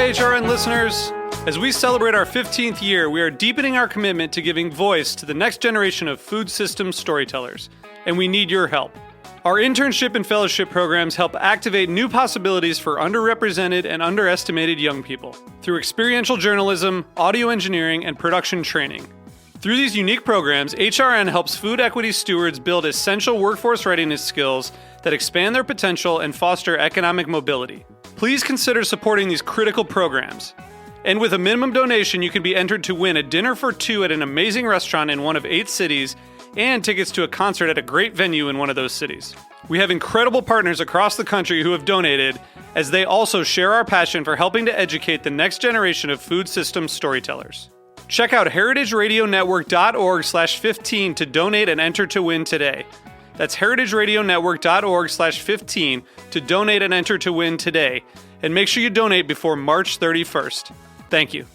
HRN listeners. As we celebrate our 15th year, we are deepening our commitment to giving voice to the next generation of food systems storytellers, and we need your help. Our internship and fellowship programs help activate new possibilities for underrepresented and underestimated young people through experiential journalism, audio engineering, and production training. Through these unique programs, HRN helps food equity stewards build essential workforce readiness skills that expand their potential and foster economic mobility. Please consider supporting these critical programs. And with a minimum donation, you can be entered to win a dinner for two at an amazing restaurant in one of 8 cities and tickets to a concert at a great venue in one of those cities. We have incredible partners across the country who have donated, as they also share our passion for helping to educate the next generation of food systems storytellers. Check out heritageradionetwork.org/15 to donate and enter to win today. That's heritageradionetwork.org/15 to donate and enter to win today. And make sure you donate before March 31st. Thank you.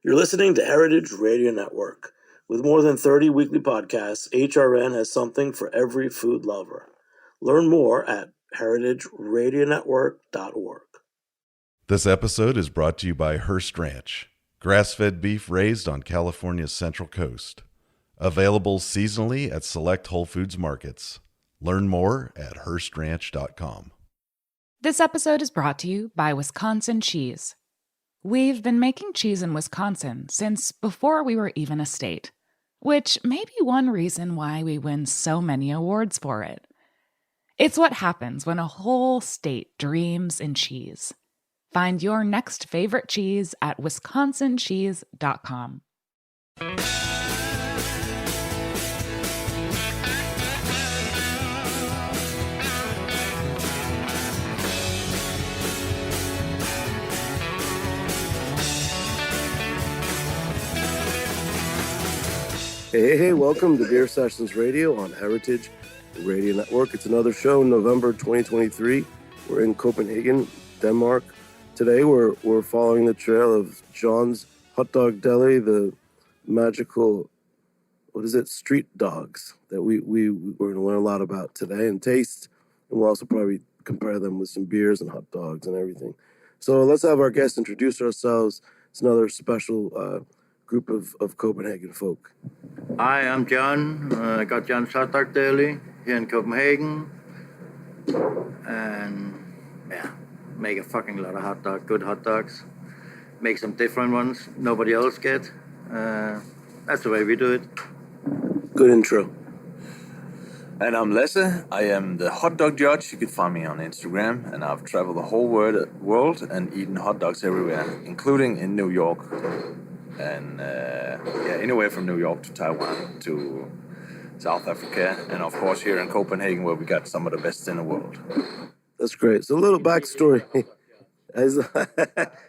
You're listening to Heritage Radio Network. With more than 30 weekly podcasts, HRN has something for every food lover. Learn more at heritageradionetwork.org. This episode is brought to you by Hearst Ranch, grass-fed beef raised on California's Central Coast. Available seasonally at select Whole Foods markets. Learn more at HearstRanch.com. This episode is brought to you by Wisconsin Cheese. We've been making cheese in Wisconsin since before we were even a state, which may be one reason why we win so many awards for it. It's what happens when a whole state dreams in cheese. Find your next favorite cheese at wisconsincheese.com. Hey, welcome to Beer Sessions Radio on Heritage Radio Network. It's another show in November 2023. We're in Copenhagen, Denmark. Today we're following the trail of John's Hot Dog Deli, the magical, street dogs that we're going to learn a lot about today and taste. And we'll also probably compare them with some beers and hot dogs and everything. So let's have our guests introduce ourselves. It's another special group of Copenhagen folk. Hi, I'm John. I got John's Hot Dog Deli here in Copenhagen. And make a fucking lot of good hot dogs. Make some different ones nobody else get. That's the way we do it. Good intro. And I'm Lasse. I am the hot dog judge. You can find me on Instagram. And I've traveled the whole world and eaten hot dogs everywhere, including in New York. And anywhere from New York to Taiwan to South Africa. And of course here in Copenhagen, where we got some of the best in the world. That's great. So a little backstory.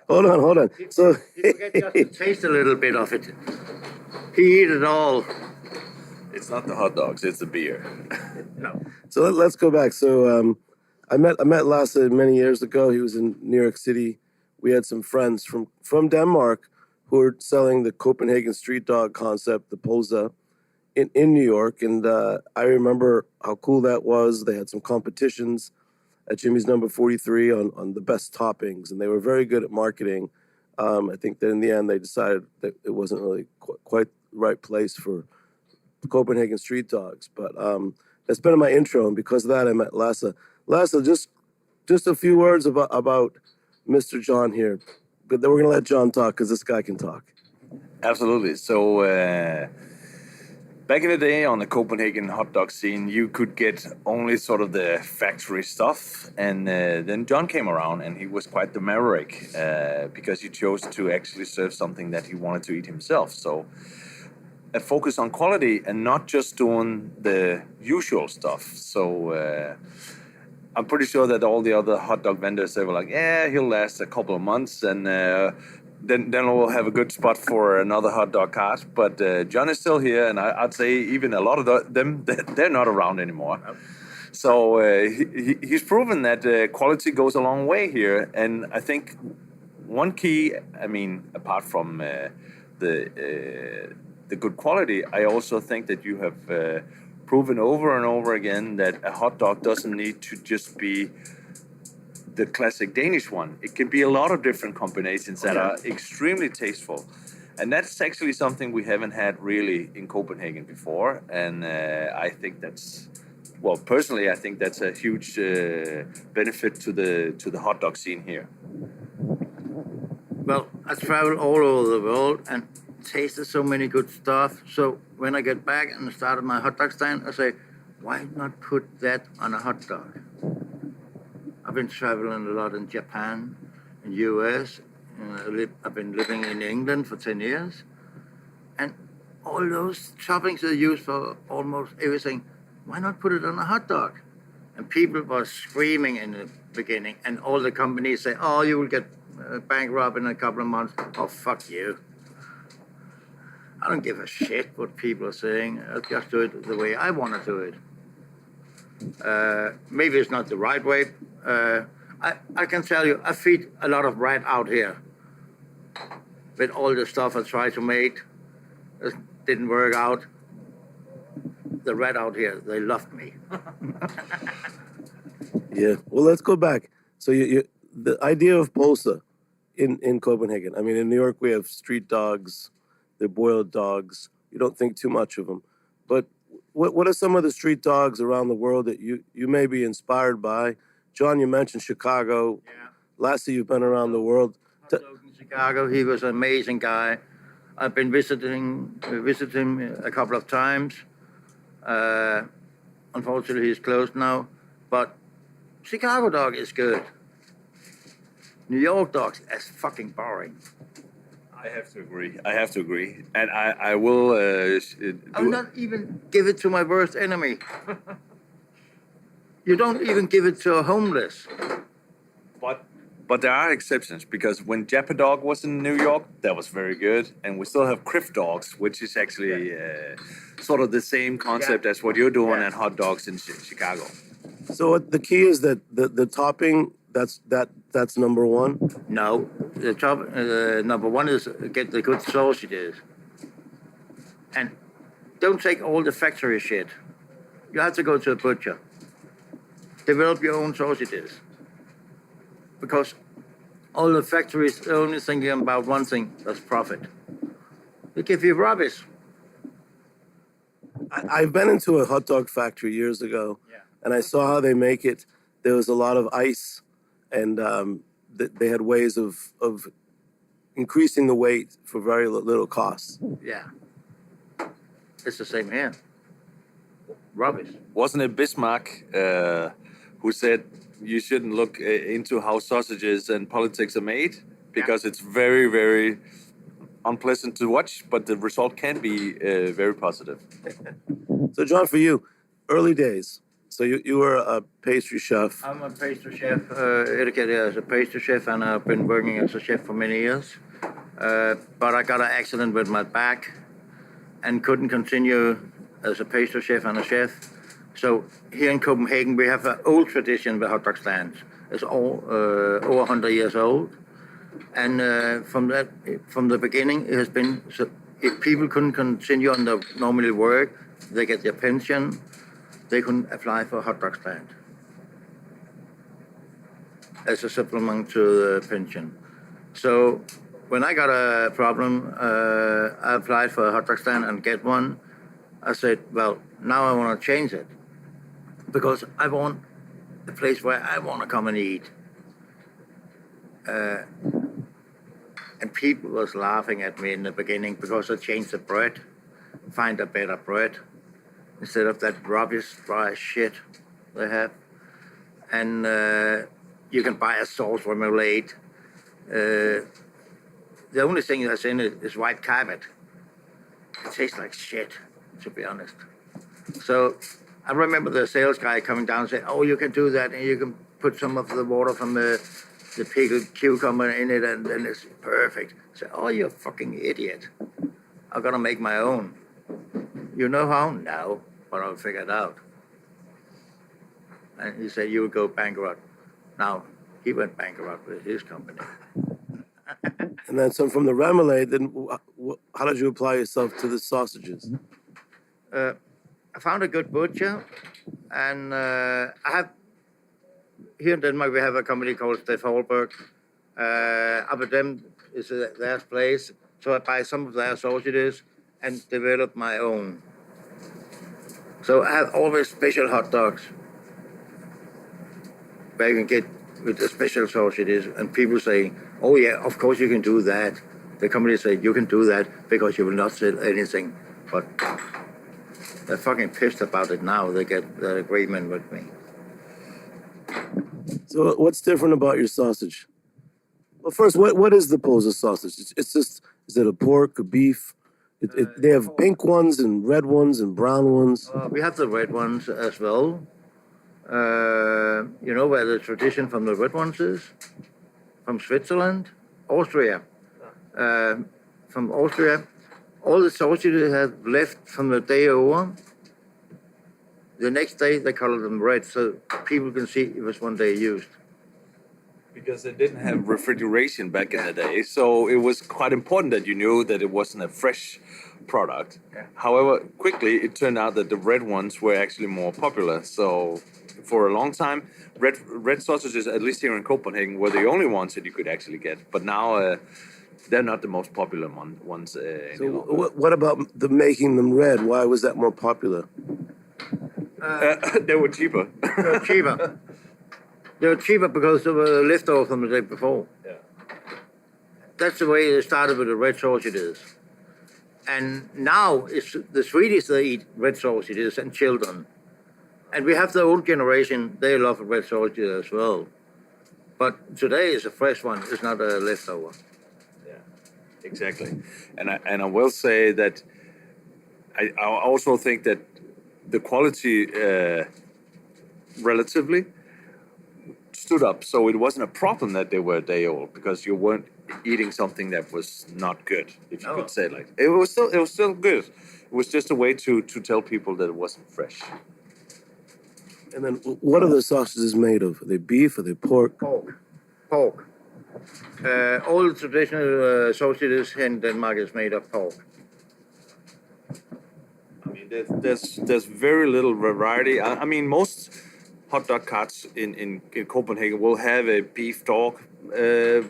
Hold on. So you forget just to taste a little bit of it. He eat it all. It's not the hot dogs, it's the beer. No. So let's go back. So I met Lasse many years ago. He was in New York City. We had some friends from Denmark who were selling the Copenhagen street dog concept, the Posa, in New York. And I remember how cool that was. They had some competitions at Jimmy's Number 43 on the best toppings, and they were very good at marketing. I think that in the end they decided that it wasn't really quite the right place for Copenhagen street dogs. But that's been my intro, and because of that I met Lasse. Lasse, just a few words about Mr. John here. But then we're going to let John talk because this guy can talk. Absolutely. So back in the day on the Copenhagen hot dog scene, you could get only sort of the factory stuff. And then John came around and he was quite the maverick because he chose to actually serve something that he wanted to eat himself. So a focus on quality and not just doing the usual stuff. So I'm pretty sure that all the other hot dog vendors, they were like, he'll last a couple of months and then we'll have a good spot for another hot dog cart. But John is still here, and I'd say even a lot of them, they're not around anymore. Nope. So he's proven that quality goes a long way here. And I think one key, apart from the good quality, I also think that you have proven over and over again that a hot dog doesn't need to just be the classic Danish one. It can be a lot of different combinations that are extremely tasteful. And that's actually something we haven't had really in Copenhagen before. And I think that's, well, personally, I think that's a huge benefit to the hot dog scene here. Well, I travel all over the world and tasted so many good stuff. So when I get back and started my hot dog stand, I say, why not put that on a hot dog? I've been traveling a lot in Japan, in US. I've been living in England for 10 years. And all those toppings they use for almost everything, why not put it on a hot dog? And people were screaming in the beginning. And all the companies say, oh, you will get bankrupt in a couple of months. Oh, fuck you. I don't give a shit what people are saying. I'll just do it the way I want to do it. Maybe it's not the right way. I can tell you, I feed a lot of rat out here. With all the stuff I tried to make, it didn't work out. The rat out here, they loved me. Yeah. Well, let's go back. So the idea of pølse in Copenhagen. I mean, in New York we have street dogs. They're boiled dogs. You don't think too much of them. But what are some of the street dogs around the world that you may be inspired by? John, you mentioned Chicago. Yeah. Lastly, you've been around the world. In Chicago, he was an amazing guy. I've been visited him a couple of times. Unfortunately, he's closed now. But Chicago dog is good. New York dogs is fucking boring. I have to agree. And I will... I'll not even give it to my worst enemy. You don't even give it to a homeless. But there are exceptions, because when Japa Dog was in New York, that was very good. And we still have Criff Dogs, which is actually sort of the same concept as what you're doing at hot dogs in Chicago. So the key is that the topping, that's number one? No, the top number one is get the good sausages. And don't take all the factory shit. You have to go to a butcher. Develop your own sausages. Because all the factories are only thinking about one thing, that's profit. They give you rubbish. I've been into a hot dog factory years ago, and I saw how they make it. There was a lot of ice, and they had ways of increasing the weight for very little cost. Yeah. It's the same here. Rubbish. Wasn't it Bismarck who said you shouldn't look into how sausages and politics are made, because it's very, very unpleasant to watch, but the result can be very positive. So, John, for you, early days. So you were a pastry chef. I'm a pastry chef, educated as a pastry chef, and I've been working as a chef for many years. But I got an accident with my back and couldn't continue as a pastry chef and a chef. So here in Copenhagen, we have an old tradition with hot dog stands. It's all over 100 years old. And from the beginning, it has been, so if people couldn't continue on the normally work, they get their pension, they couldn't apply for a hot dog stand as a supplement to the pension. So when I got a problem, I applied for a hot dog stand and get one. I said, well, now I want to change it because I want a place where I want to come and eat. And people was laughing at me in the beginning because I changed the bread, find a better bread instead of that rubbish, dry shit they have. And you can buy a sauce remoulade. The only thing that's in it is white carpet. It tastes like shit, to be honest. So I remember the sales guy coming down and saying, oh, you can do that, and you can put some of the water from the pickled cucumber in it, and then it's perfect. I said, oh, you're a fucking idiot. I'm gonna make my own. You know how? No, but I'll figure it out. And he said, you would go bankrupt. Now, he went bankrupt with his company. And then some from the remoulade, then how did you apply yourself to the sausages? I found a good butcher, and here in Denmark, we have a company called Steff Holberg. Up at them is their place. So I buy some of their sausages and develop my own. So I have always special hot dogs where you can get with the special sausages, and people say, "Oh yeah, of course you can do that." The company say you can do that because you will not sell anything, but they're fucking pissed about it now. They get that agreement with me. So what's different about your sausage? Well, first, what is the Posa sausage? It's just, is it a pork, a beef? They have pink ones and red ones and brown ones. We have the red ones as well. You know where the tradition from the red ones is? From Switzerland, Austria. From Austria, all the sausages they have left from the day over. The next day they color them red so people can see it was one day used. Because they didn't have refrigeration back in the day, so it was quite important that you knew that it wasn't a fresh product. Yeah. However, quickly it turned out that the red ones were actually more popular. So for a long time, red sausages, at least here in Copenhagen, were the only ones that you could actually get. But now they're not the most popular ones any So longer. what about the making them red? Why was that more popular? They were cheaper. They were cheaper. They were cheaper because they were leftover from the day before. Yeah. That's the way they started with the red sausages. And now it's the Swedish, they eat red sausages and children. And we have the old generation, they love red sausages as well. But today is a fresh one, it's not a leftover. Yeah, exactly. And I will say that I also think that the quality relatively stood up, so it wasn't a problem that they were a day old because you weren't eating something that was not good, if you could say it like that. It was still good. It was just a way to tell people that it wasn't fresh. And then what are the sausages made of? Are they beef? Are they pork? Pork. All the traditional sausages in Denmark is made of pork. I mean, there's very little variety. I mean, most hot dog carts in Copenhagen will have a beef dog,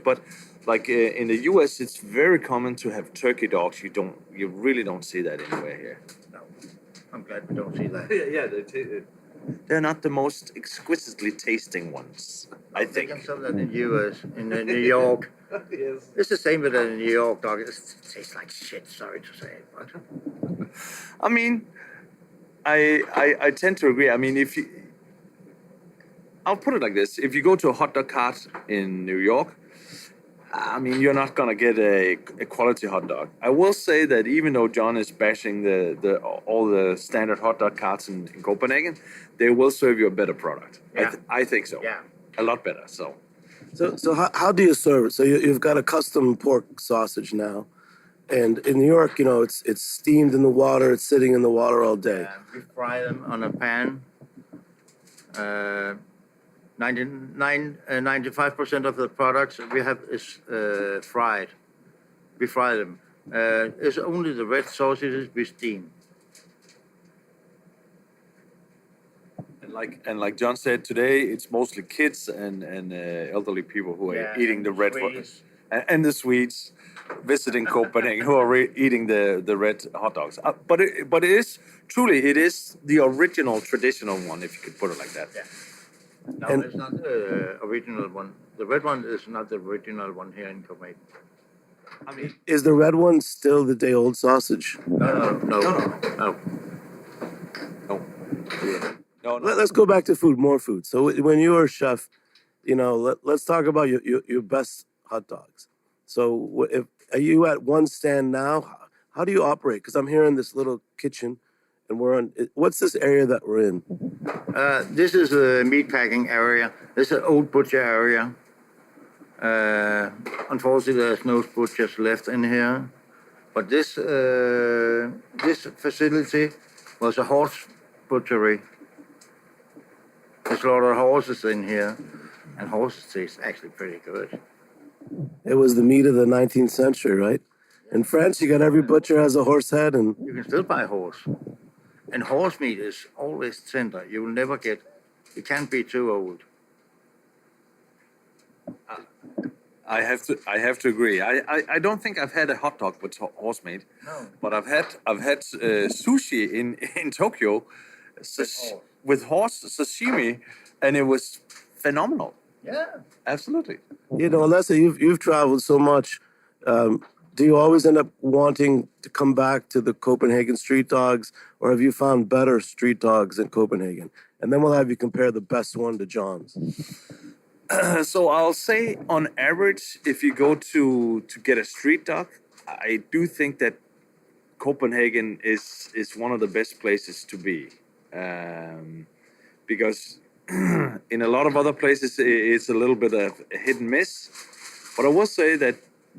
but like in the US, it's very common to have turkey dogs. You really don't see that anywhere here. No, I'm glad we don't see that. They're not the most exquisitely tasting ones, I They think. can sell that in the US, in New York. Yes. It's the same with the New York dog. It tastes like shit, sorry to say it, but I mean, I tend to agree. I mean, I'll put it like this: if you go to a hot dog cart in New York, I mean, you're not gonna get a quality hot dog. I will say that even though John is bashing all the standard hot dog carts in Copenhagen, they will serve you a better product. Yeah. I think so. Yeah. A lot better. So how do you serve it? So you've got a custom pork sausage now, and in New York, you know, it's steamed in the water. It's sitting in the water all day. we fry them on a pan. 95% of the products we have is fried. We fry them. It's only the red sausages we steam. And like John said today, it's mostly kids and elderly people who are eating the red Swedes. and the Swedes visiting Copenhagen who are eating the red hot dogs. But it is the original traditional one, if you could put it like that. Yeah. No, it's not the original one. The red one is not the original one here in Copenhagen. I mean, Is the red one still the day old sausage? No. no. Let's go back to more food. So when you were a chef, you know, let's talk about your best hot dogs. So are you at one stand now? How do you operate? Because I'm here in this little kitchen, and what's this area that we're in? This is the meat packing area. This is an old butcher area. Unfortunately, there's no butchers left in here. But this facility was a horse butchery. There's a lot of horses in here, and horses taste actually pretty good. It was the meat of the 19th century, right? In France, you got every butcher has a horse head, and You can still buy horse. And horse meat is always tender. You will never get, it can't be too old. I have to agree. I don't think I've had a hot dog with horse meat. No. But I've had sushi in Tokyo with horse sashimi, and it was phenomenal. Yeah. Absolutely. You know, Leslie, you've traveled so much. Do you always end up wanting to come back to the Copenhagen street dogs, or have you found better street dogs in Copenhagen? And then we'll have you compare the best one to John's. So I'll say, on average, if you go to get a street dog, I do think that Copenhagen is one of the best places to be, because in a lot of other places it's a little bit of a hit and miss. But I will say that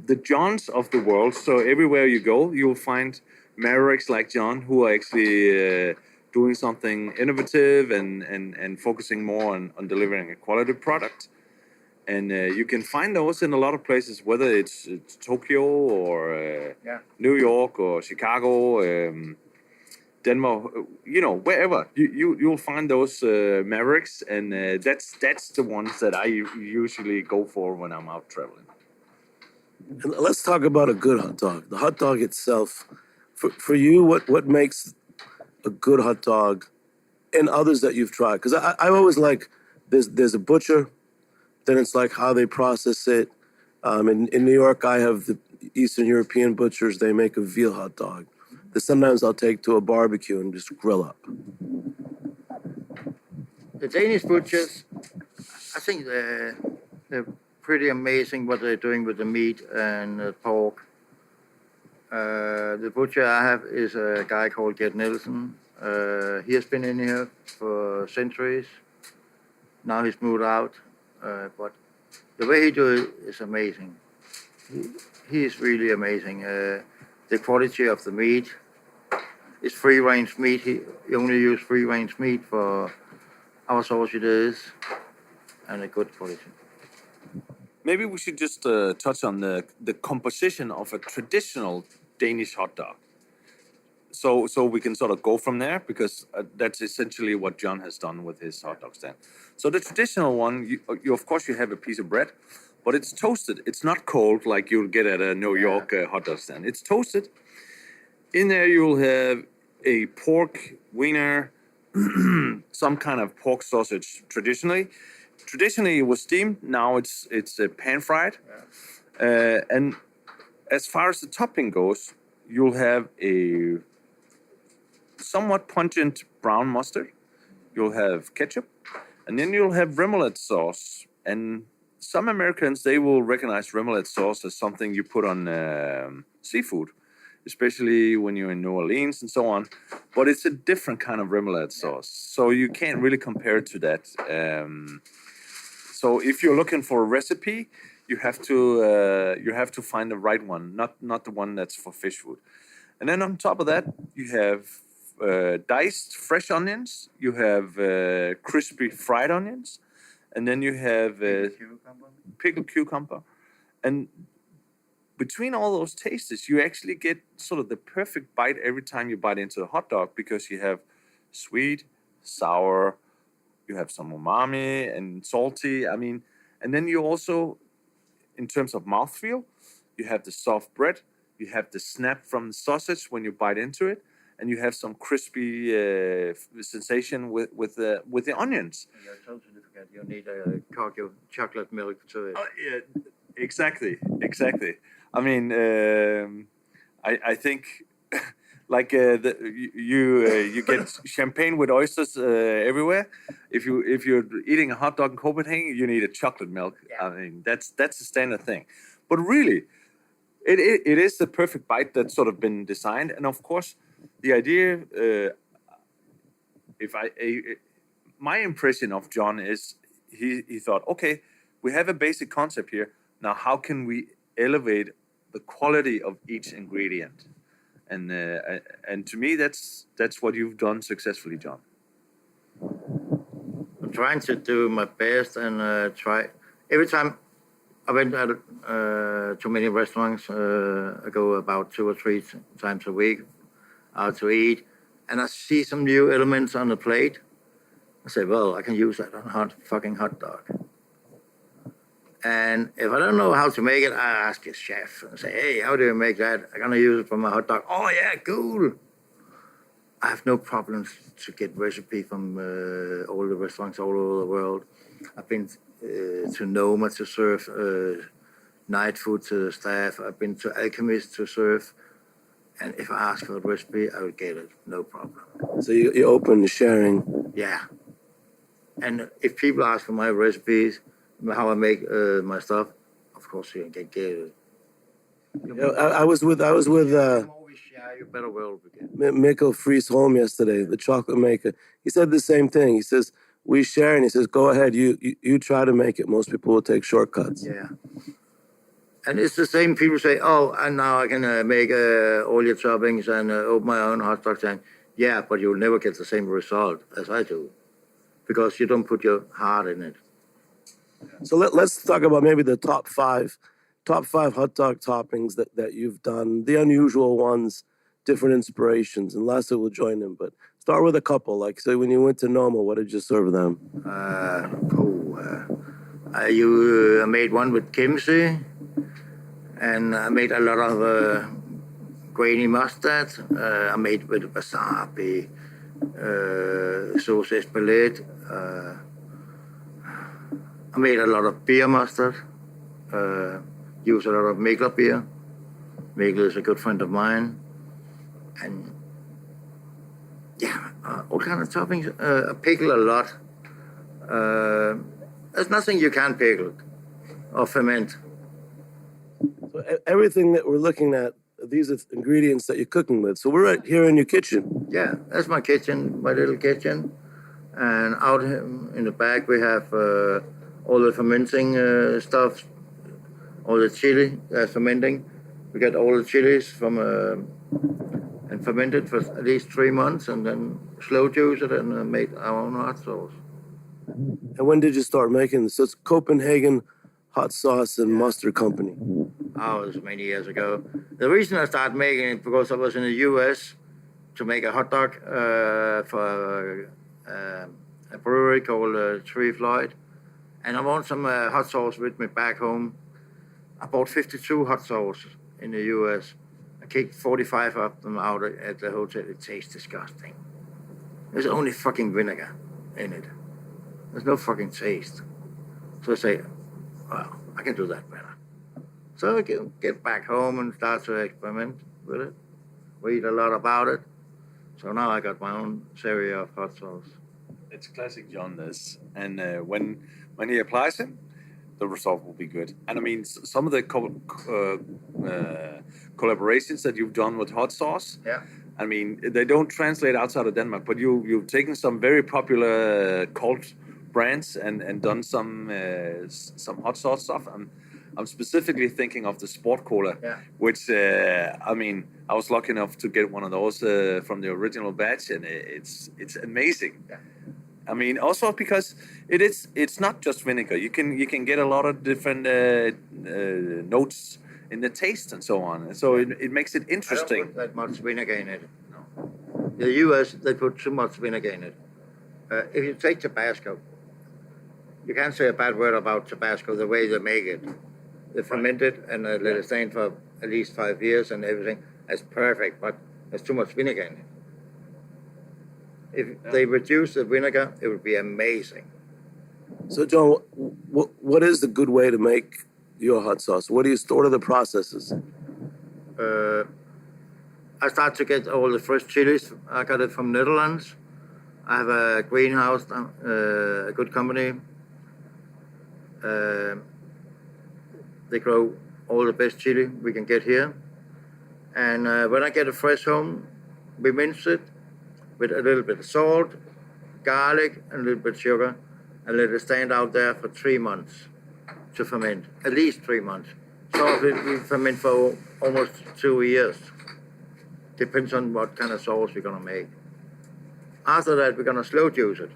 the Johns of the world, so everywhere you go, you'll find Mavericks like John who are actually doing something innovative and focusing more on delivering a quality product. And you can find those in a lot of places, whether it's Tokyo or New York or Chicago, Denmark, wherever. You'll find those Mavericks, and that's the ones that I usually go for when I'm out traveling. And let's talk about a good hot dog. The hot dog itself. For you, what makes a good hot dog and others that you've tried? Because I always like, there's a butcher, then it's like how they process it. In New York, I have the Eastern European butchers. They make a veal hot dog that sometimes I'll take to a barbecue and just grill up. The Danish butchers, I think they're pretty amazing what they're doing with the meat and the pork. The butcher I have is a guy called Gert Nielsen. He has been in here for centuries. Now he's moved out, but the way he does it is amazing. He is really amazing. The quality of the meat is free-range meat. He only use free-range meat for our sausages, and a good quality. Maybe we should just touch on the composition of a traditional Danish hot dog. So we can sort of go from there, because that's essentially what John has done with his hot dog stand. So the traditional one, you of course you have a piece of bread, but it's toasted. It's not cold like you'll get at a New York hot dog stand. It's toasted. In there you'll have a pork wiener, some kind of pork sausage. Traditionally it was steamed. Now it's pan fried. And as far as the topping goes, you'll have a somewhat pungent brown mustard. You'll have ketchup, and then you'll have remoulade sauce. And some Americans, they will recognize remoulade sauce as something you put on seafood, especially when you're in New Orleans and so on. But it's a different kind of remoulade sauce, so you can't really compare it to that. So if you're looking for a recipe, you have to find the right one, not the one that's for fish food. And then on top of that, you have diced fresh onions, you have crispy fried onions, and then you have pickled cucumber. And between all those tastes, you actually get sort of the perfect bite every time you bite into a hot dog, because you have sweet, sour, you have some umami and salty. I mean, and then you also, in terms of mouthfeel, you have the soft bread, you have the snap from the sausage when you bite into it, and you have some crispy sensation with the onions. I totally forget. You need chocolate milk to it. Yeah, exactly. I mean, I think like you get champagne with oysters everywhere. If you're eating a hot dog in Copenhagen, you need a chocolate milk. Yeah. I mean, that's a standard thing. But really, it is the perfect bite that's sort of been designed. And of course, the idea, my impression of John is he thought, okay, we have a basic concept here. Now, how can we elevate the quality of each ingredient? And to me, that's what you've done successfully, John. I'm trying to do my best and try. Every time I went to many restaurants, I go about 2 or 3 times a week out to eat, and I see some new elements on the plate. I say, well, I can use that on a hot dog. And if I don't know how to make it, I ask a chef and say, hey, how do you make that? I'm going to use it for my hot dog. Oh, yeah, cool. I have no problems to get recipe from all the restaurants all over the world. I've been to Noma to serve night food to the staff. I've been to Alchemist to serve. And if I ask for a recipe, I will get it, no problem. So you're open to sharing. Yeah. And if people ask for my recipes, how I make my stuff, of course you can get it. I was with I'm always shy, you better well begin. Mikkel Friesholm yesterday, the chocolate maker. He said the same thing. He says, we share, and he says, go ahead, you try to make it. Most people will take shortcuts. Yeah. And it's the same people say, oh, and now I can make all your toppings and open my own hot dog stand. Yeah, but you'll never get the same result as I do because you don't put your heart in it. So let's talk about maybe the top five hot dog toppings that you've done, the unusual ones, different inspirations, and Lasse will join in. But start with a couple. Like, so when you went to Noma, what did you serve them? I made one with kimchi, and I made a lot of grainy mustard. I made with wasabi, sauce espelette. I made a lot of beer mustard. Use a lot of Mikkel beer. Mikkel is a good friend of mine. And yeah, all kind of toppings. I pickle a lot. There's nothing you can't pickle or ferment. So everything that we're looking at, these are ingredients that you're cooking with. So we're right here in your kitchen. Yeah, that's my kitchen, my little kitchen. And out in the back we have all the fermenting stuff, all the chili fermenting. We get all the chilies from and fermented for at least 3 months, and then slow juice it and make our own hot sauce. And when did you start making this? So it's Copenhagen Hot Sauce and Mustard Company. Oh, it was many years ago. The reason I started making it because I was in the U.S. to make a hot dog for a brewery called Tree Floyd, and I want some hot sauce with me back home. I bought 52 hot sauces in the U.S. I kicked 45 of them out at the hotel. It tastes disgusting. There's only fucking vinegar in it. There's no fucking taste. So I say, well, I can do that better. So I get back home and start to experiment with it. Read a lot about it. So now I got my own series of hot sauce. It's classic John, this. And when he applies it, the result will be good. And I mean, some of the collaborations that you've done with hot sauce, Yeah. I mean, they don't translate outside of Denmark, but you've taken some very popular cult brands and done some hot sauce stuff. I'm specifically thinking of the Sport Cola, which I mean, I was lucky enough to get one of those from the original batch, and it's amazing. Yeah. I mean, also because it's not just vinegar. You can get a lot of different notes in the taste and so on. And so it makes it interesting. I don't put that much vinegar in it. No. The U.S. they put too much vinegar in it. If you take Tabasco, you can't say a bad word about Tabasco. The way they make it, they ferment it and let it stand for at least 5 years and everything. That's perfect, but there's too much vinegar in it. If they reduce the vinegar, it would be amazing. So, John, what is the good way to make your hot sauce? What are the processes? I start to get all the fresh chilies. I got it from Netherlands. I have a greenhouse, a good company. They grow all the best chili we can get here. And when I get it fresh home, we mince it with a little bit of salt, garlic, and a little bit of sugar, and let it stand out there for 3 months to ferment, at least 3 months. Some of it we ferment for almost 2 years. Depends on what kind of sauce we're gonna make. After that, we're gonna slow juice it.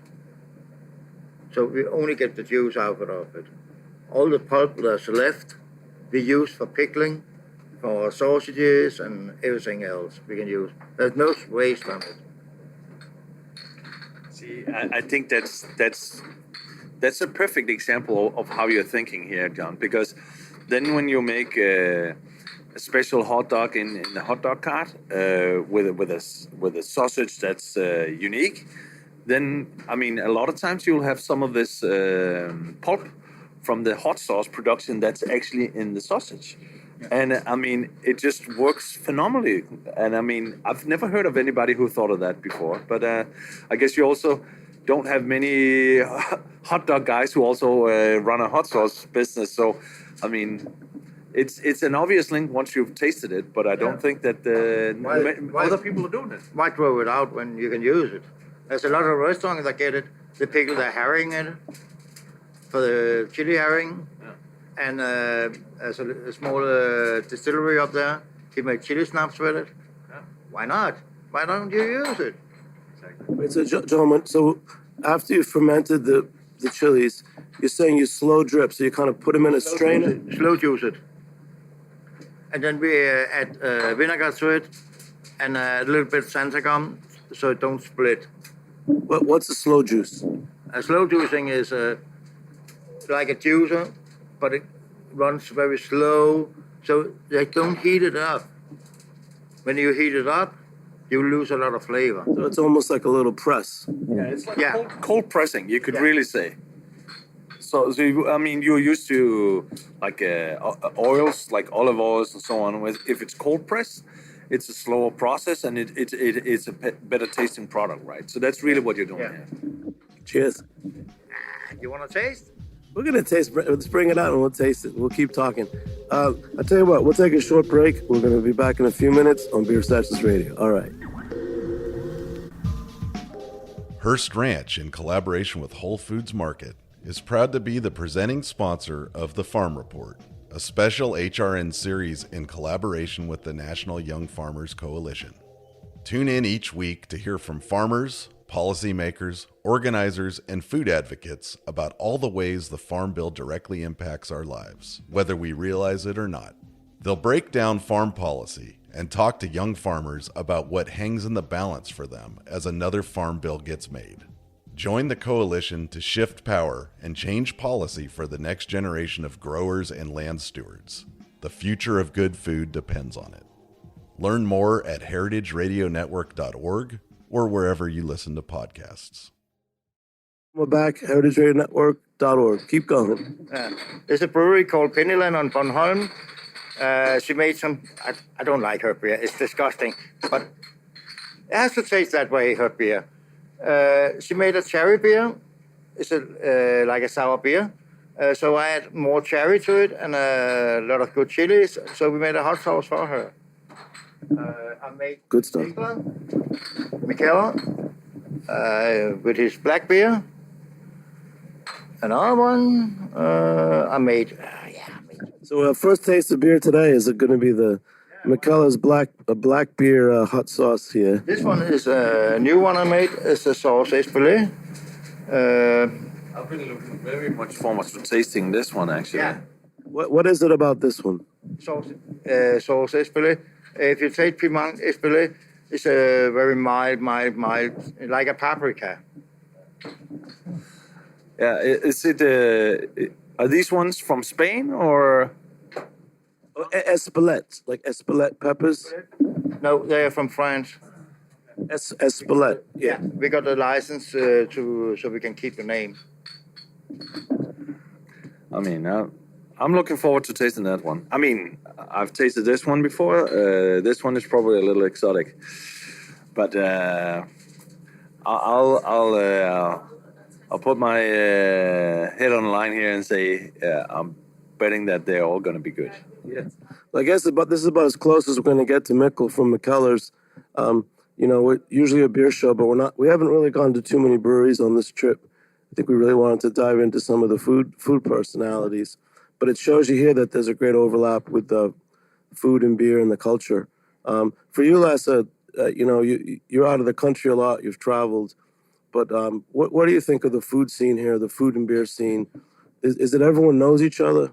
So we only get the juice out of it. All the pulp that's left, we use for pickling, for sausages and everything else we can use. There's no waste on it. See, I think that's that's a perfect example of how you're thinking here, John. Because then when you make a special hot dog in the hot dog cart with a sausage that's unique, then I mean a lot of times you'll have some of this pulp from the hot sauce production that's actually in the sausage. And I mean, it just works phenomenally. And I mean, I've never heard of anybody who thought of that before. But I guess you also don't have many hot dog guys who also run a hot sauce business. So, I mean, it's an obvious link once you've tasted it. But I don't think that other people are doing it. Why throw it out when you can use it? There's a lot of restaurants that get it. They pickle the herring in it for the chili herring. And there's a small distillery up there. He made chili snaps with it. Yeah. Why not? Why don't you use it? Exactly. Wait, so, gentlemen, so after you fermented the chilies, you're saying you slow drip, so you kind of put them in a strainer? Slow juice it. And then we add vinegar to it and a little bit Santacom so it don't split. What's a slow juice? A slow juicing is like a juicer, but it runs very slow, so they don't heat it up. When you heat it up, you lose a lot of flavor. So it's almost like a little press. Yeah, it's like cold pressing, you could really say. So I mean, you're used to like oils, like olive oils and so on. If it's cold press, it's a slower process and it's a better tasting product, right? So that's really what you're doing here. Cheers. You want to taste? We're going to taste. Let's bring it out and we'll taste it. We'll keep talking. I'll tell you what, we'll take a short break. We're going to be back in a few minutes on Beer Sessions Radio. All right. Hearst Ranch, in collaboration with Whole Foods Market, is proud to be the presenting sponsor of The Farm Report, a special HRN series in collaboration with the National Young Farmers Coalition. Tune in each week to hear from farmers, policymakers, organizers, and food advocates about all the ways the Farm Bill directly impacts our lives, whether we realize it or not. They'll break down farm policy and talk to young farmers about what hangs in the balance for them as another Farm Bill gets made. Join the coalition to shift power and change policy for the next generation of growers and land stewards. The future of good food depends on it. Learn more at heritageradionetwork.org or wherever you listen to podcasts. We're back, heritageradionetwork.org. Keep going. There's a brewery called Pennyland on Bornholm. She made some, I don't like her beer, it's disgusting, but it has to taste that way, her beer. She made a cherry beer. It's like a sour beer. So I add more cherry to it and a lot of good chilies. So we made a hot sauce for her. I made good stuff. Michaela with his black beer. Another one I made. So our first taste of beer today is going to be the McCullough's black beer hot sauce here. This one is a new one I made. It's a sauce espelette. I've been looking very much forward to tasting this one, actually. Yeah. What is it about this one? Sauce espelette. If you take Piedmont espelette, it's a very mild, like a paprika. Yeah, is it? Are these ones from Spain or? Espelette, like Espelette peppers? No, they are from France. Espelette, yeah. We got the license so we can keep the name. I mean, I'm looking forward to tasting that one. I mean, I've tasted this one before. This one is probably a little exotic, but I'll put my head on the line here and say I'm betting that they're all going to be good. Yeah, well, I guess this is about as close as we're going to get to Mikkel from McCullough's. We're usually a beer show, but we haven't really gone to too many breweries on this trip. I think we really wanted to dive into some of the food personalities, but it shows you here that there's a great overlap with the food and beer and the culture. For you, Lasse, you're out of the country a lot. You've traveled, but what do you think of the food scene here, the food and beer scene? Is it everyone knows each other?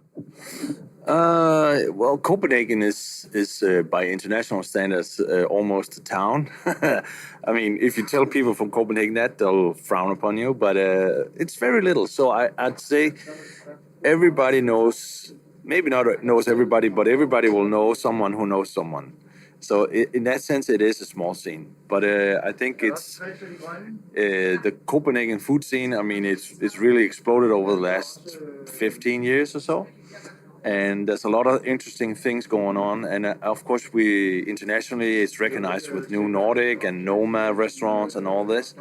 Well, Copenhagen is by international standards almost a town. I mean, if you tell people from Copenhagen that, they'll frown upon you. But it's very little. So I'd say everybody knows. Maybe not knows everybody, but everybody will know someone who knows someone. So in that sense, it is a small scene. But I think it's the Copenhagen food scene. I mean, it's really exploded over the last 15 years or so. And there's a lot of interesting things going on. And of course, we internationally it's recognized with New Nordic and Noma restaurants and all this.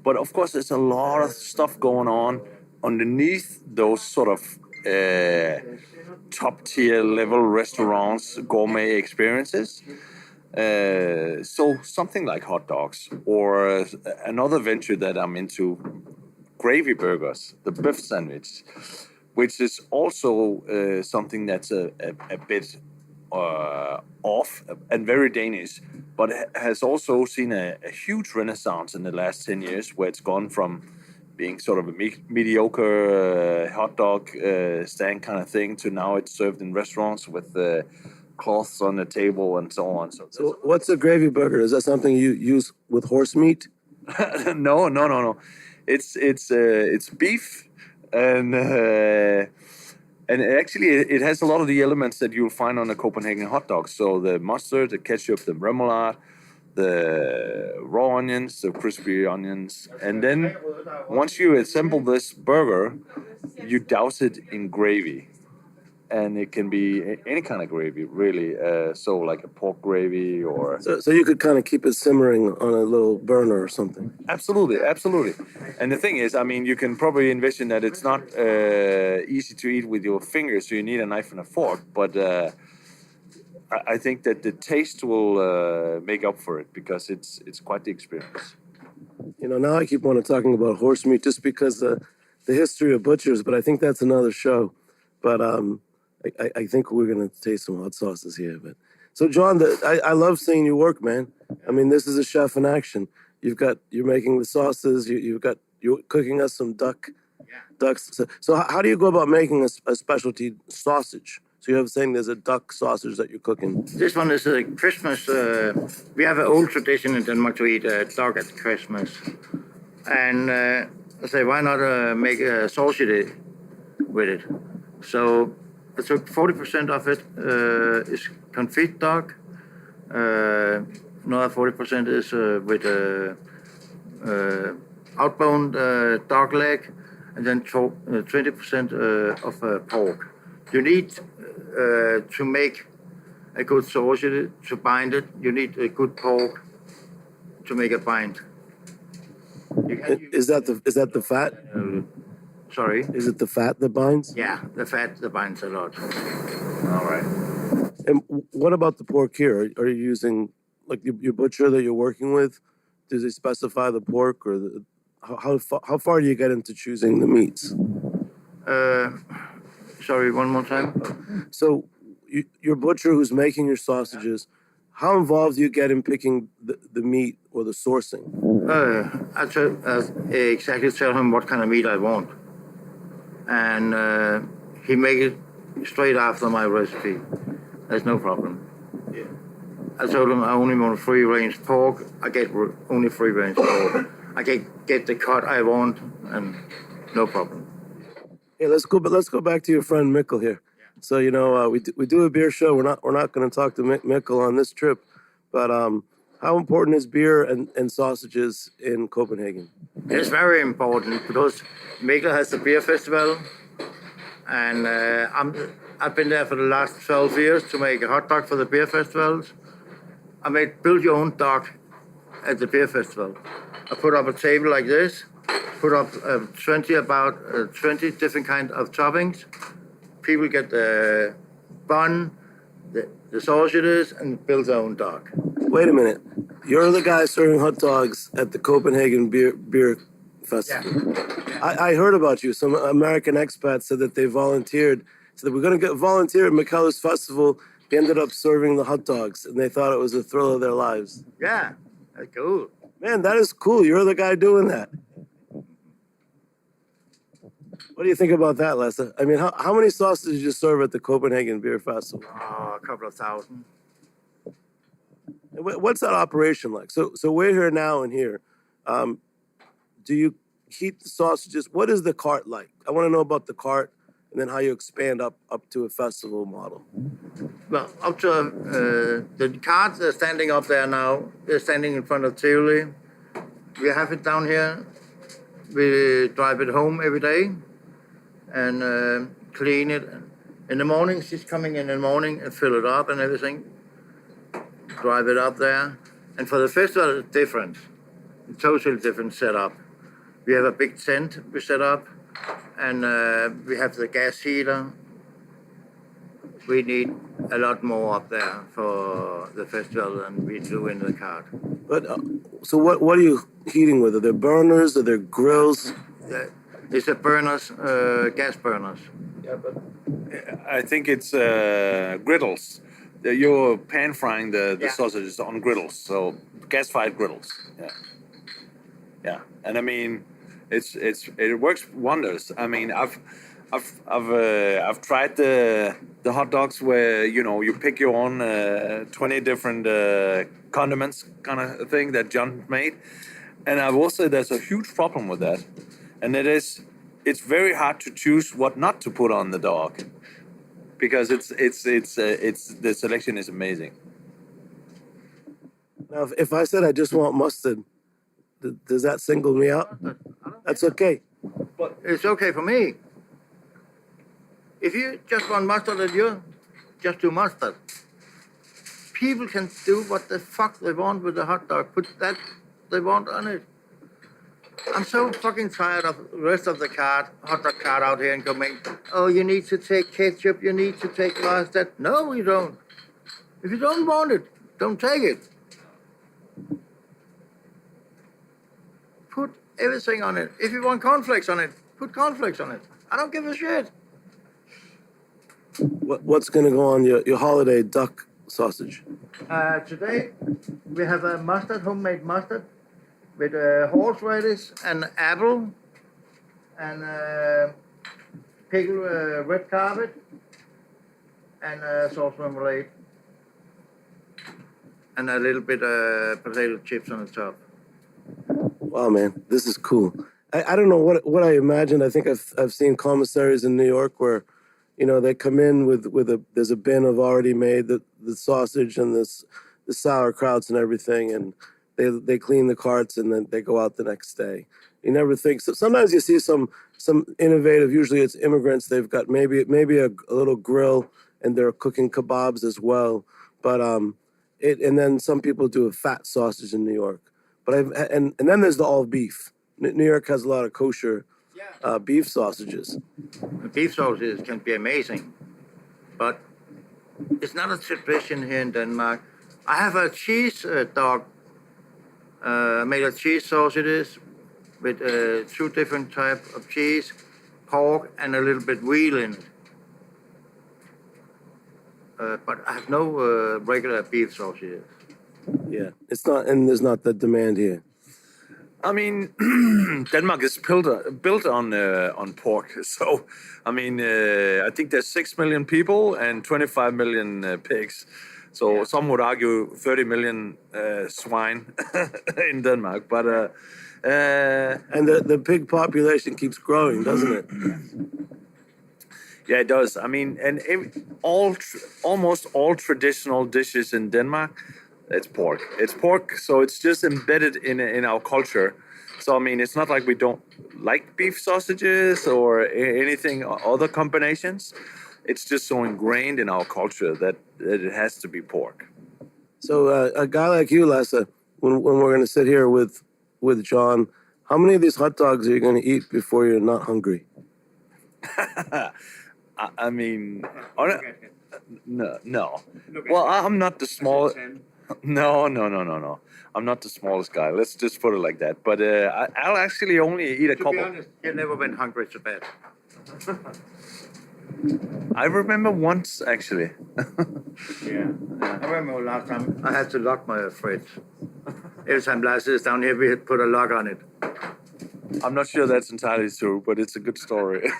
But of course, there's a lot of stuff going on underneath those sort of top tier level restaurants, gourmet experiences. So something like hot dogs or another venture that I'm into, gravy burgers, the beef sandwich, which is also something that's a bit off and very Danish, but has also seen a huge renaissance in the last 10 years, where it's gone from being sort of a mediocre hot dog stand kind of thing to now it's served in restaurants with cloths on the table and so on. So what's a gravy burger? Is that something you use with horse meat? No. It's beef and actually it has a lot of the elements that you'll find on a Copenhagen hot dog. So the mustard, the ketchup, the remoulade, the raw onions, the crispy onions, and then once you assemble this burger, you douse it in gravy. And it can be any kind of gravy, really. So like a pork gravy or... So you could kind of keep it simmering on a little burner or something. Absolutely. And the thing is, I mean, you can probably envision that it's not easy to eat with your fingers, so you need a knife and a fork. But I think that the taste will make up for it because it's quite the experience. You know, now I keep on talking about horse meat just because the history of butchers, but I think that's another show. But I think we're gonna taste some hot sauces here. But so, John, I love seeing you work, man. I mean, this is a chef in action. You're making the sauces. You're cooking us some ducks. So how do you go about making a specialty sausage? So you have saying there's a duck sausage that you're cooking. This one is a Christmas. We have an old tradition in Denmark to eat dog at Christmas, and I say why not make a sausage with it? So I took 40% of it is confit dog. Another 40% is with outbound dog leg, and then 20% of pork. You need to make a good sausage to bind it. You need a good pork to make a bind. Is that the fat? Sorry? Is it the fat that binds? Yeah, the fat that binds a lot. All right. And what about the pork here? Are you using, like, your butcher that you're working with? Does it specify the pork, or how far do you get into choosing the meats? Sorry, one more time. So your butcher who's making your sausages, how involved do you get in picking the meat or the sourcing? I exactly tell him what kind of meat I want. And he make it straight after my recipe. There's no problem. Yeah. I told him I only want free-range pork. I get only free-range pork. I get the cut I want, and no problem. Hey, let's go back to your friend Mikkel here. Yeah. So we do a beer show. We're not going to talk to Mikkel on this trip, but how important is beer and sausages in Copenhagen? It's very important because Mikkel has the beer festival, and I've been there for the last 12 years to make a hot dog for the beer festivals. I made build your own dog at the beer festival. I put up a table like this, put up 20 different kinds of toppings. People get the bun, the sausages, and build their own dog. Wait a minute. You're the guy serving hot dogs at the Copenhagen beer festival. Yeah. I heard about you. Some American expats said that they volunteered. So we're going to volunteer at McKellar's festival. They ended up serving the hot dogs, and they thought it was the thrill of their lives. Yeah, that's cool. Man, that is cool. You're the guy doing that. What do you think about that, Lester? I mean, how many sausages did you serve at the Copenhagen Beer Festival? A couple of thousand. What's that operation like? So we're here now and here. Do you heat the sausages? What is the cart like? I want to know about the cart and then how you expand up to a festival model. Well, up to the carts are standing up there now. They're standing in front of Deli. We have it down here. We drive it home every day and clean it. In the morning, she's coming in the morning and fill it up and everything. Drive it up there. And for the festival, it's different. Totally different setup. We have a big tent we set up, and we have the gas heater. We need a lot more up there for the festival than we do in the cart. But so what are you heating with? Are there burners? Are there grills? It's a burners, gas burners. Yeah, but I think it's griddles. You're pan frying the sausages on griddles, so gas-fired griddles. Yeah, and I mean, it works wonders. I mean, I've tried the hot dogs where you pick your own 20 different condiments kind of thing that John made, and I will say there's a huge problem with that, and it's very hard to choose what not to put on the dog. Because it's the selection is amazing. Now, if I said I just want mustard, does that single me out? That's okay. But it's okay for me. If you just want mustard and you just do mustard. People can do what the fuck they want with the hot dog. Put that they want on it. I'm so fucking tired of the rest of the hot dog cart out here in Copenhagen. Oh, you need to take ketchup, you need to take mustard. No, you don't. If you don't want it, don't take it. Put everything on it. If you want cornflakes on it, put cornflakes on it. I don't give a shit. What's going to go on your holiday duck sausage? Today, we have a mustard, homemade mustard, with horseradish and apple, and pickled red carpet, and sauce marmalade, and a little bit potato chips on the top. Wow, man, this is cool. I don't know what I imagined. I think I've seen commissaries in New York where, they come in with there's a bin of already made the sausage and the sauerkrauts and everything, and they clean the carts and then they go out the next day. You never think. So sometimes you see some innovative. Usually it's immigrants. They've got maybe a little grill and they're cooking kebabs as well. But and then some people do a fat sausage in New York. But and then there's the all beef. New York has a lot of kosher beef sausages. Beef sausages can be amazing, but it's not a tradition here in Denmark. I have a cheese dog. Made of cheese sausages with 2 different types of cheese, pork, and a little bit veal in it. But I have no regular beef sausages. Yeah, it's not, and there's not the demand here. I mean, Denmark is built on pork. So, I mean, I think there's 6 million people and 25 million pigs. So some would argue 30 million swine in Denmark, but and the pig population keeps growing, doesn't it? Yeah, it does. I mean, and almost all traditional dishes in Denmark, it's pork. It's pork, so it's just embedded in our culture. So I mean, it's not like we don't like beef sausages or anything other combinations. It's just so ingrained in our culture that it has to be pork. So a guy like you, Lasse, when we're going to sit here with John, how many of these hot dogs are you going to eat before you're not hungry? I mean, no. Well, I'm not the small. No. I'm not the smallest guy. Let's just put it like that. But I'll actually only eat a couple. To be honest, you've never been hungry so bad. I remember once, actually. Yeah. I remember last time I had to lock my fridge. Every time Lasse is down here, we had put a lock on it. I'm not sure that's entirely true, but it's a good story.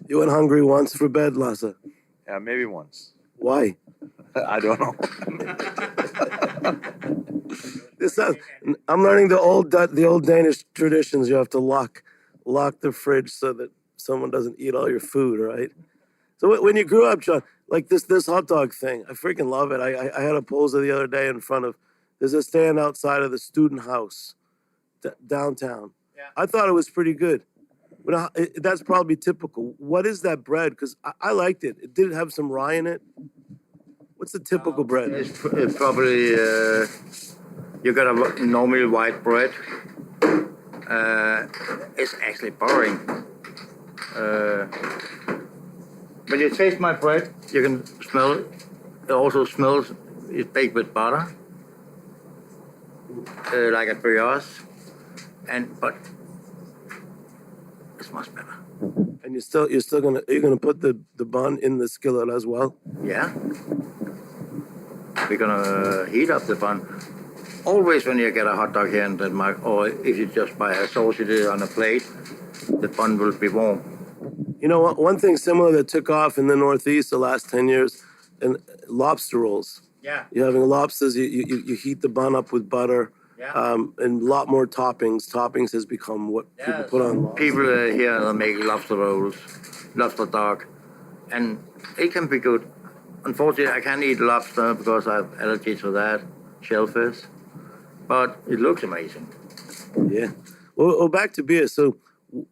You went hungry once for bed, Lasse. Yeah, maybe once. Why? I don't know. I'm learning the old Danish traditions. You have to lock the fridge so that someone doesn't eat all your food, right? So when you grew up, John, like this hot dog thing, I freaking love it. I had a poster the other day in front of. There's a stand outside of the student house downtown. Yeah. I thought it was pretty good. But that's probably typical. What is that bread? Because I liked it. It did have some rye in it. What's the typical bread? It's probably you got a normal white bread. It's actually boring. When you taste my bread, you can smell it. It also smells. It's baked with butter, like a brioche, but it's much better. And you're gonna put the bun in the skillet as well. Yeah. We're gonna heat up the bun. Always when you get a hot dog here in Denmark, or if you just buy a sausage on a plate, the bun will be warm. You know, one thing similar that took off in the Northeast the last 10 years, and lobster rolls. Yeah. You're having lobsters. You heat the bun up with butter. Yeah. And a lot more toppings. Toppings has become what people put on lobster. People here that make lobster rolls, lobster dog, and it can be good. Unfortunately, I can't eat lobster because I have allergy to that, shellfish, but it looks amazing. Yeah. Well, back to beer. So,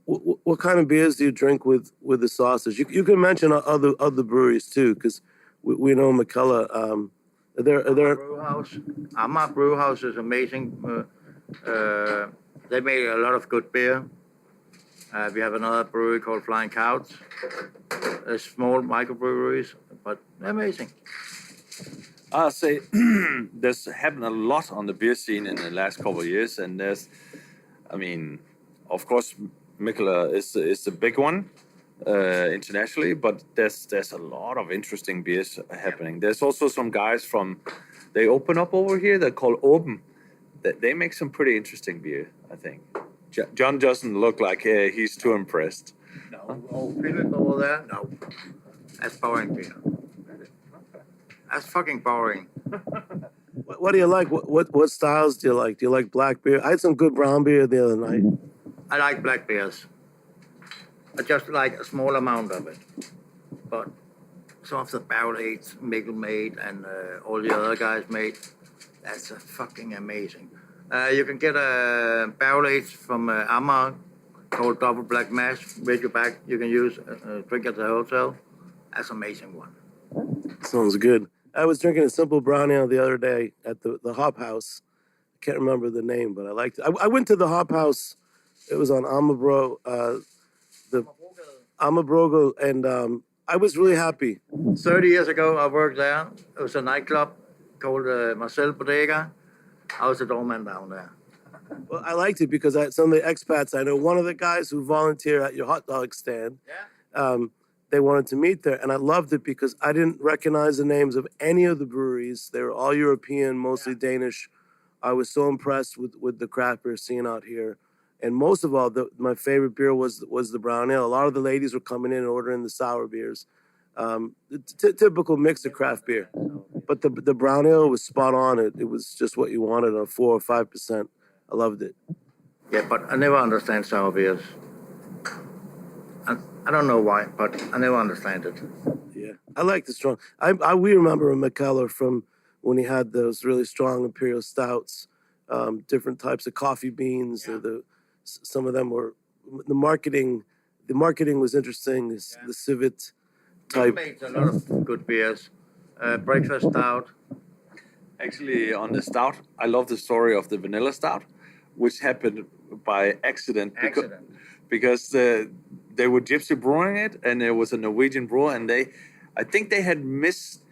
what kind of beers do you drink with the sausage? You can mention other breweries too, because we know McCullough. Are there? Brew house. Amager Brew House is amazing. They make a lot of good beer. We have another brewery called Flying Couch. Small microbreweries, but they're amazing. I'll say there's happened a lot on the beer scene in the last couple of years, and of course, Mikkeller is the big one internationally, but there's a lot of interesting beers happening. There's also some guys they open up over here. They're called Open. They make some pretty interesting beer, I think. John doesn't look like he's too impressed. No, Philip over there, no. That's boring beer. That's fucking boring. What do you like? What styles do you like? Do you like black beer? I had some good brown beer the other night. I like black beers. I just like a small amount of it. But some of the barrel aged Mikkel made and all the other guys made, that's fucking amazing. You can get a barrel aged from Amager called Double Black Mash, with your bag. You can use drink at the hotel. That's an amazing one. Sounds good. I was drinking a simple brown ale the other day at the Hop House. I can't remember the name, but I liked it. I went to the Hop House. It was on Amabro, Amabrogo, and I was really happy. 30 years ago, I worked there. It was a nightclub called Marcel Bodega. I was the doorman down there. Well, I liked it because some of the expats, I know one of the guys who volunteer at your hot dog stand. Yeah. They wanted to meet there, and I loved it because I didn't recognize the names of any of the breweries. They were all European, mostly Danish. I was so impressed with the craft beer scene out here. And most of all, my favorite beer was the brown ale. A lot of the ladies were coming in and ordering the sour beers. Typical mix of craft beer. But the brown ale was spot on. It was just what you wanted, a 4 or 5%. I loved it. Yeah, but I never understand sour beers. I don't know why, but I never understand it. Yeah, I like the strong. We remember a McKellar from when he had those really strong imperial stouts, different types of coffee beans. Yeah. Some of them were the marketing. The marketing was interesting. The civet type. He makes a lot of good beers. Breakfast stout. Actually, on the stout, I love the story of the vanilla stout, which happened by accident. Because they were gypsy brewing it, and there was a Norwegian brewer, and I think they had missed.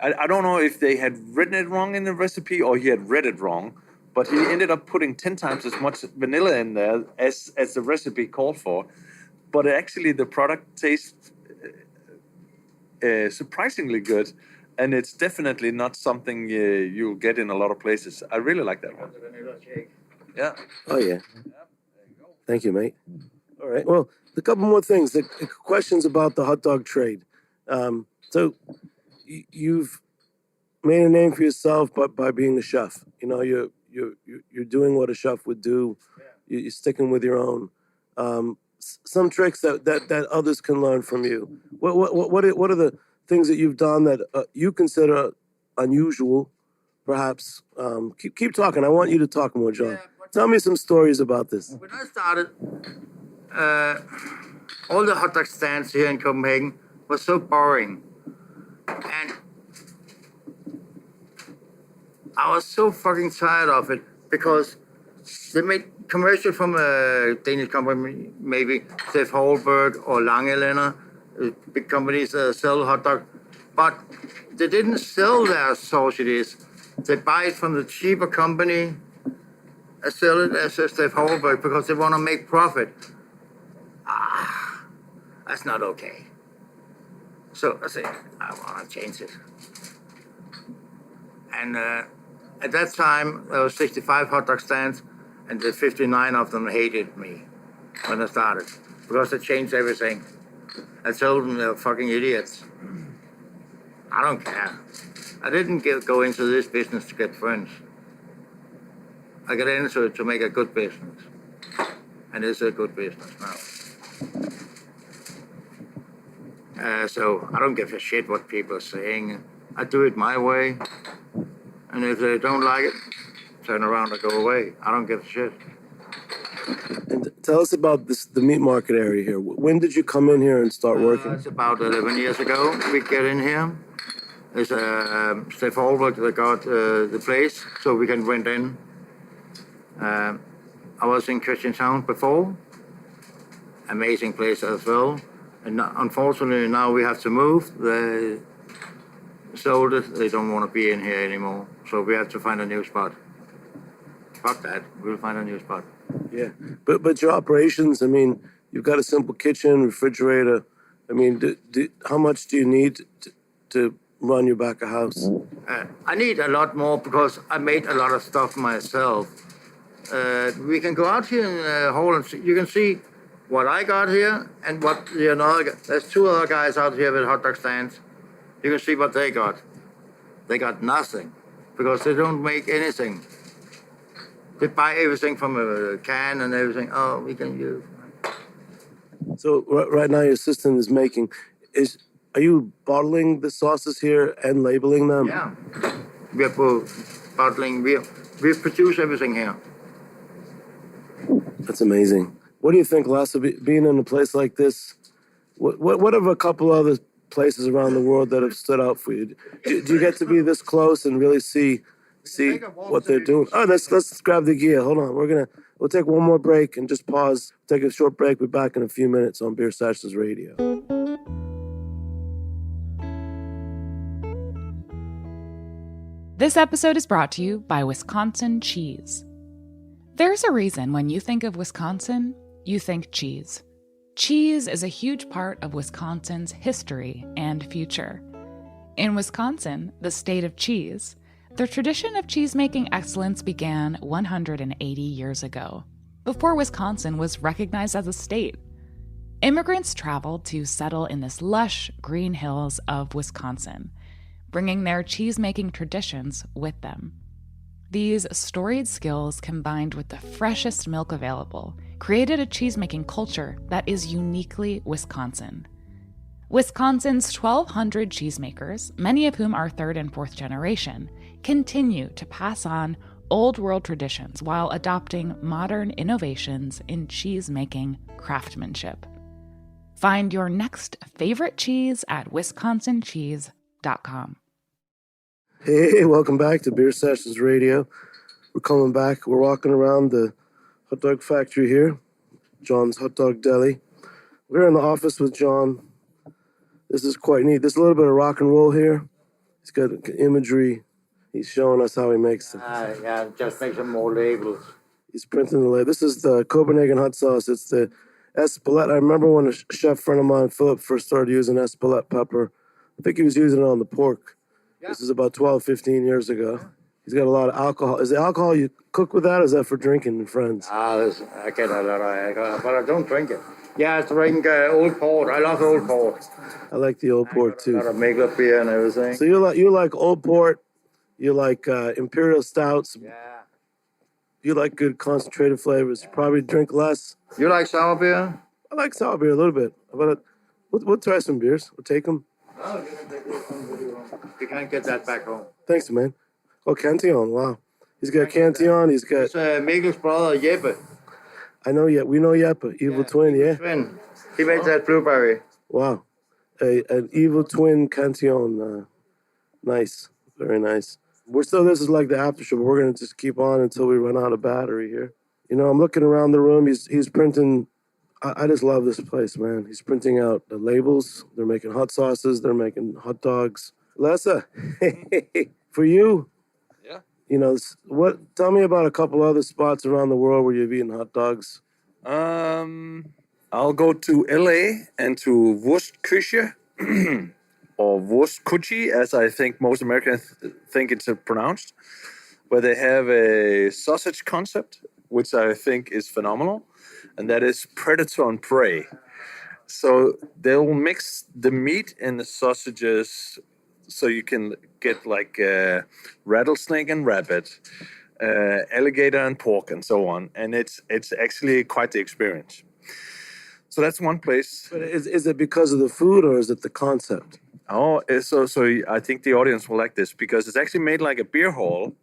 I don't know if they had written it wrong in the recipe or he had read it wrong, but he ended up putting 10 times as much vanilla in there as the recipe called for. But actually, the product tastes surprisingly good, and it's definitely not something you'll get in a lot of places. I really like that one. The vanilla shake. Yeah. Oh, yeah. Thank you, mate. All right. Well, a couple more things. The questions about the hot dog trade. So you've made a name for yourself, but by being a chef, you know, you're doing what a chef would do. You're sticking with your own. Some tricks that others can learn from you. What are the things that you've done that you consider unusual? Perhaps keep talking. I want you to talk more, John. Tell me some stories about this. When I started, all the hot dog stands here in Copenhagen was so boring. And I was so fucking tired of it because they made commercial from a Danish company, maybe Steff Holberg or Langelænder, big companies that sell hot dog. But they didn't sell their sausages. They buy it from the cheaper company and sell it as a Steff Holberg because they want to make profit. That's not okay. So I said, I want to change it. And at that time, there was 65 hot dog stands, and the 59 of them hated me when I started because I changed everything. I told them they were fucking idiots. I don't care. I didn't go into this business to get friends. I got into it to make a good business. And it's a good business now. So I don't give a shit what people are saying. I do it my way. And if they don't like it, turn around and go away. I don't give a shit. And tell us about the meat market area here. When did you come in here and start working? It's about 11 years ago we get in here. There's a Steff Holberg that got the place, so we can rent in. I was in København before. Amazing place as well. And unfortunately now we have to move. They sold it. They don't want to be in here anymore. So we have to find a new spot. Fuck that. We'll find a new spot. Yeah, but your operations, I mean, you've got a simple kitchen, refrigerator. I mean, how much do you need to run your back of house? I need a lot more because I made a lot of stuff myself. We can go out here in the hall and see, you can see what I got here and what there's two other guys out here with hot dog stands. You can see what they got. They got nothing because they don't make anything. They buy everything from a can and everything. Oh, we can use. So right now your assistant is making, are you bottling the sauces here and labeling them? Yeah, we are both bottling. We produce everything here. That's amazing. What do you think, Lasse, being in a place like this? What are a couple other places around the world that have stood out for you? Do you get to be this close and really see what they're doing? Oh, let's grab the gear. Hold on. We'll take one more break and just pause. Take a short break. We're back in a few minutes on Beer Sessions Radio. This episode is brought to you by Wisconsin Cheese. There's a reason when you think of Wisconsin, you think cheese. Cheese is a huge part of Wisconsin's history and future. In Wisconsin, the state of cheese, the tradition of cheese-making excellence began 180 years ago, before Wisconsin was recognized as a state. Immigrants traveled to settle in this lush green hills of Wisconsin, bringing their cheese-making traditions with them. These storied skills, combined with the freshest milk available, created a cheese-making culture that is uniquely Wisconsin. Wisconsin's 1,200 cheesemakers, many of whom are third and fourth generation, continue to pass on old world traditions while adopting modern innovations in cheese-making craftsmanship. Find your next favorite cheese at wisconsincheese.com. Hey, welcome back to Beer Sessions Radio. We're coming back. We're walking around the hot dog factory here, John's Hot Dog Deli. We're in the office with John. This is quite neat. There's a little bit of rock and roll here. He's got imagery. He's showing us how he makes them. Yeah, just make some more labels. He's printing the label. This is the Copenhagen hot sauce. It's the Espelette. I remember when a chef friend of mine, Philip, first started using Espelette pepper. I think he was using it on the pork. Yeah. This is about 12, 15 years ago. He's got a lot of alcohol. Is the alcohol you cook with that, or is that for drinking and friends? I get a lot of alcohol, but I don't drink it. Yeah, I drink old port. I love old port. I like the old port A lot too. of makeup beer and everything. So you like old port, you like imperial stouts, Yeah. you like good concentrated flavors. You probably drink less. You like sour beer? I like sour beer a little bit. But we'll try some beers. We'll take them. No, you can take this one with you. You can't get that back home. Thanks, man. Oh, Cantillon. Wow. He's got Cantillon. He's got. It's Mikkel's brother, Jeppe. I know yet. We know Jeppe, evil twin. Yeah. Twin. He made that blueberry. Wow. An evil twin Cantillon. Nice. Very nice. This is like the after show, but we're going to just keep on until we run out of battery here. You know, I'm looking around the room. He's printing. I just love this place, man. He's printing out the labels. They're making hot sauces. They're making hot dogs. Lasse, for you. Yeah. You know, tell me about a couple other spots around the world where you've eaten hot dogs. I'll go to LA and to Wurstküche, or Wurstküche, as I think most Americans think it's pronounced, where they have a sausage concept, which I think is phenomenal, and that is predator and prey. So they'll mix the meat and the sausages so you can get like rattlesnake and rabbit, alligator and pork and so on. And it's actually quite the experience. So that's one place. But is it because of the food or is it the concept? Oh, so I think the audience will like this because it's actually made like a beer hall,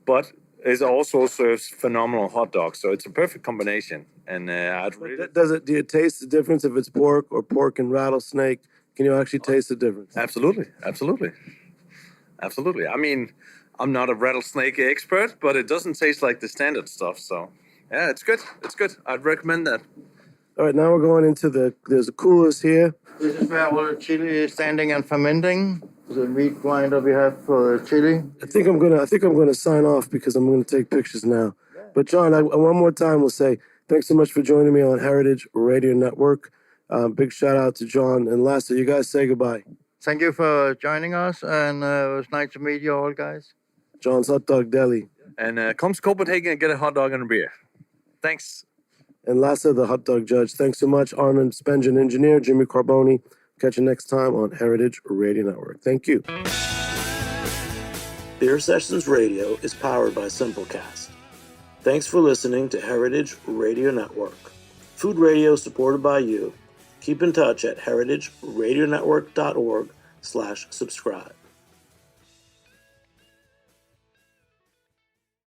but it also serves phenomenal hot dogs. So it's a perfect combination. And Do you taste the difference if it's pork or pork and rattlesnake? Can you actually taste the difference? Absolutely. I mean, I'm not a rattlesnake expert, but it doesn't taste like the standard stuff. So yeah, it's good. I'd recommend that. All right, now we're going into there's the coolers here. This is where all the chili is standing and fermenting. The meat grinder we have for the chili. I think I'm gonna sign off because I'm gonna take pictures now. But John, one more time we'll say thanks so much for joining me on Heritage Radio Network. Big shout out to John and Lasse. You guys say goodbye. Thank you for joining us, and it was nice to meet you all, guys. John's Hot Dog Deli. And come to Copenhagen and get a hot dog and a beer. Thanks. And Lasse, the hot dog judge. Thanks so much, Armin Spengen, engineer, Jimmy Carboni. Catch you next time on Heritage Radio Network. Thank you. Beer Sessions Radio is powered by Simplecast. Thanks for listening to Heritage Radio Network. Food radio supported by you. Keep in touch at heritageradionetwork.org/subscribe.